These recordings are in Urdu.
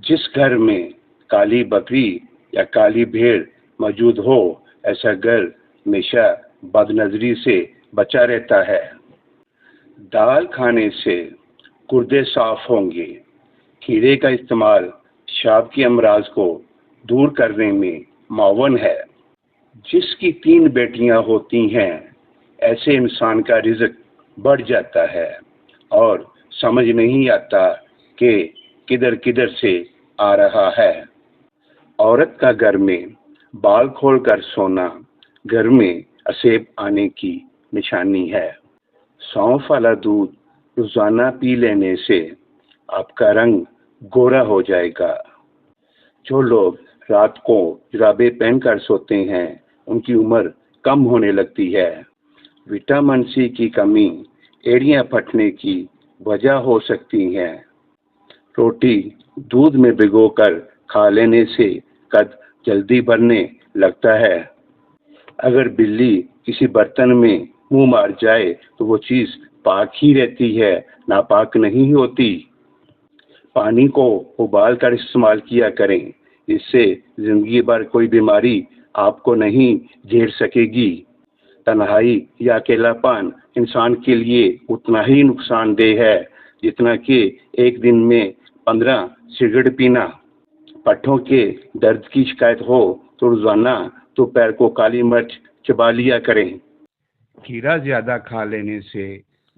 جس گھر میں کالی بکری یا کالی بھیڑ موجود ہو ایسا گھر ہمیشہ بد نظری سے بچا رہتا ہے۔ دال کھانے سے گردے صاف ہوں گے۔ کھیرے کا استعمال پیشاب کے امراض کو دور کرنے میں معاون ہے۔ جس کی 3 بیٹیاں ہوتی ہیں ایسے انسان کا رزق بڑھ جاتا ہے اور سمجھ نہیں آتا کہ کدھر کدھر سے آ رہا ہے۔ عورت کا گھر میں بال کھول کر سونا گھر میں اسیب آنے کی نشانی ہے۔ سونف والا دودھ روزانہ پی لینے سے آپ کا رنگ گورا ہو جائے گا۔ جو لوگ رات کو جرابیں پہن کر سوتے ہیں ان کی عمر کم ہونے لگتی ہے۔ وٹامن سی کی کمی ایڑیاں پھٹنے کی وجہ ہو سکتی ہے۔ روٹی دودھ میں بھگو کر کھا لینے سے قد جلدی بڑھنے لگتا ہے۔ اگر بلی کسی برتن میں منہ مار جائے تو وہ چیز پاک ہی رہتی ہے، ناپاک نہیں ہوتی۔ پانی کو ابال کر استعمال کیا کریں، اس سے زندگی بھر کوئی بیماری آپ کو نہیں گھیر سکے گی۔ تنہائی یا اکیلا پن انسان کے لیے اتنا ہی نقصان دہ ہے جتنا کہ ایک دن میں 15 سگریٹ پینا۔ پٹھوں کے درد کی شکایت ہو تو روزانہ دوپہر کو کالی مرچ چبا لیا کریں۔ کھیرا زیادہ کھا لینے سے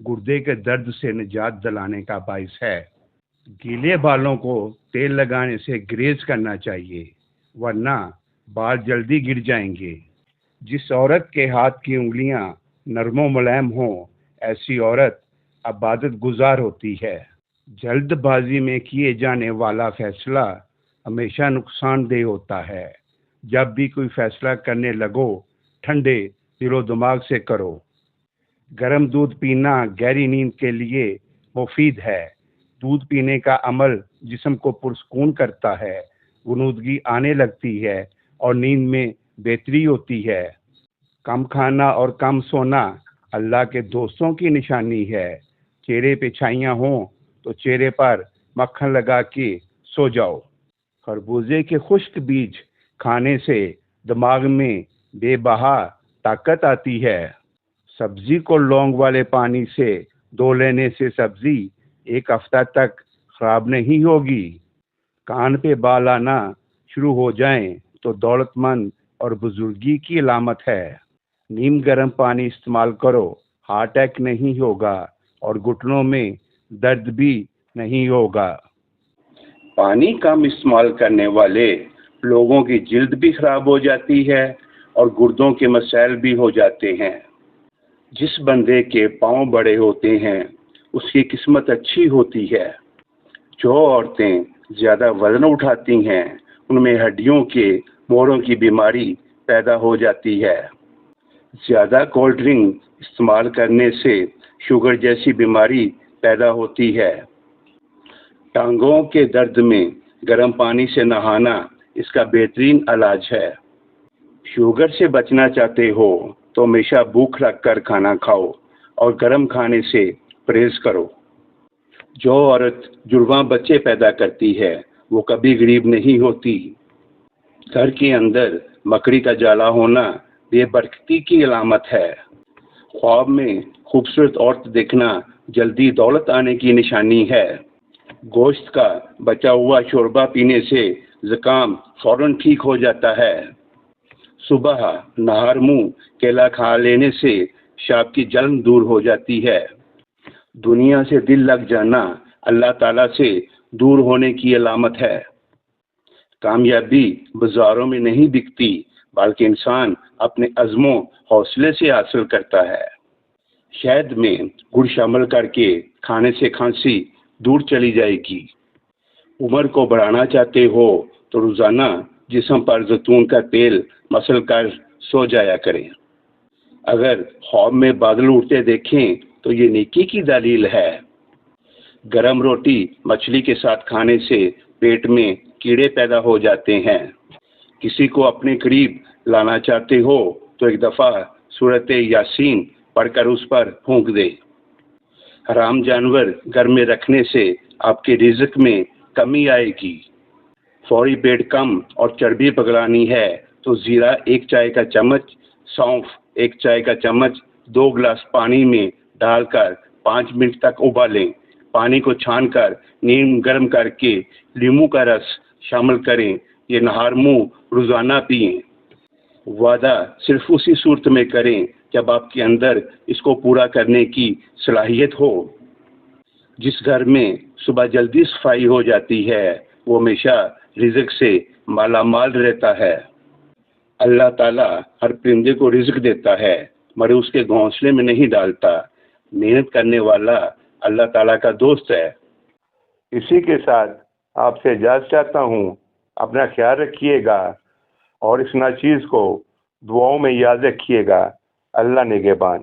گردے کے درد سے نجات دلانے کا باعث ہے۔ گیلے بالوں کو تیل لگانے سے گریز کرنا چاہیے ورنہ بال جلدی گر جائیں گے۔ جس عورت کے ہاتھ کی انگلیاں نرم و ملائم ہوں ایسی عورت عبادت گزار ہوتی ہے۔ جلد بازی میں کیے جانے والا فیصلہ ہمیشہ نقصان دہ ہوتا ہے۔ جب بھی کوئی فیصلہ کرنے لگو ٹھنڈے دل و دماغ سے کرو۔ گرم دودھ پینا گہری نیند کے لیے مفید ہے۔ دودھ پینے کا عمل جسم کو پرسکون کرتا ہے، غنودگی آنے لگتی ہے اور نیند میں بہتری ہوتی ہے۔ کم کھانا اور کم سونا اللہ کے دوستوں کی نشانی ہے۔ چہرے پہ چھائیاں ہوں تو چہرے پر مکھن لگا کے سو جاؤ۔ خربوزے کے خشک بیج کھانے سے دماغ میں بے بہا طاقت آتی ہے۔ سبزی کو لونگ والے پانی سے دھو لینے سے سبزی 1 ہفتہ تک خراب نہیں ہوگی۔ کان پہ بال آنا شروع ہو جائیں تو دولت مند اور بزرگی کی علامت ہے۔ نیم گرم پانی استعمال کرو، ہارٹ اٹیک نہیں ہوگا اور گھٹنوں میں درد بھی نہیں ہوگا۔ پانی کم استعمال کرنے والے لوگوں کی جلد بھی خراب ہو جاتی ہے اور گردوں کے مسائل بھی ہو جاتے ہیں۔ جس بندے کے پاؤں بڑے ہوتے ہیں اس کی قسمت اچھی ہوتی ہے۔ جو عورتیں زیادہ وزن اٹھاتی ہیں ان میں ہڈیوں کے موڑوں کی بیماری پیدا ہو جاتی ہے۔ زیادہ کولڈ ڈرنک استعمال کرنے سے شوگر جیسی بیماری پیدا ہوتی ہے۔ ٹانگوں کے درد میں گرم پانی سے نہانا اس کا بہترین علاج ہے۔ شوگر سے بچنا چاہتے ہو تو ہمیشہ بھوک رکھ کر کھانا کھاؤ اور گرم کھانے سے پرہیز کرو۔ جو عورت جڑواں بچے پیدا کرتی ہے وہ کبھی غریب نہیں ہوتی۔ گھر کے اندر مکڑی کا جالا ہونا بے برکتی کی علامت ہے۔ خواب میں خوبصورت عورت دیکھنا جلدی دولت آنے کی نشانی ہے۔ گوشت کا بچا ہوا شوربہ پینے سے زکام فوراً ٹھیک ہو جاتا ہے۔ صبح نہار منہ کیلا کھا لینے سے پیشاب کی جلن دور ہو جاتی ہے۔ دنیا سے دل لگ جانا اللہ تعالیٰ سے دور ہونے کی علامت ہے۔ کامیابی بازاروں میں نہیں بکتی بلکہ انسان اپنے عزم و حوصلے سے حاصل کرتا ہے۔ شہد میں گڑ شامل کر کے کھانے سے کھانسی دور چلی جائے گی۔ عمر کو بڑھانا چاہتے ہو تو روزانہ جسم پر زیتون کا تیل مسل کر سو جایا کریں۔ اگر خواب میں بادل اڑتے دیکھیں تو یہ نیکی کی دلیل ہے۔ گرم روٹی مچھلی کے ساتھ کھانے سے پیٹ میں کیڑے پیدا ہو جاتے ہیں۔ کسی کو اپنے قریب لانا چاہتے ہو تو ایک دفعہ سورۃ یاسین پڑھ کر اس پر پھونک دے۔ حرام جانور گھر میں رکھنے سے آپ کے رزق میں کمی آئے گی۔ فوری پیٹ کم اور چربی پگلانی ہے تو زیرہ 1 چائے کا چمچ، سونف 1 چائے کا چمچ 2 گلاس پانی میں ڈال کر 5 منٹ تک ابالیں۔ پانی کو چھان کر نیم گرم کر کے لیموں کا رس شامل کریں۔ یہ نہار منہ روزانہ پئیں۔ وعدہ صرف اسی صورت میں کریں جب آپ کے اندر اس کو پورا کرنے کی صلاحیت ہو۔ جس گھر میں صبح جلدی صفائی ہو جاتی ہے وہ ہمیشہ رزق سے مالا مال رہتا ہے۔ اللہ تعالیٰ ہر پرندے کو رزق دیتا ہے مگر اس کے گھونسلے میں نہیں ڈالتا۔ محنت کرنے والا اللہ تعالیٰ کا دوست ہے۔ اسی کے ساتھ آپ سے اجازت چاہتا ہوں۔ اپنا خیال رکھیے گا اور اس ناچیز کو دعاؤں میں یاد رکھیے گا۔ اللہ نگہبان۔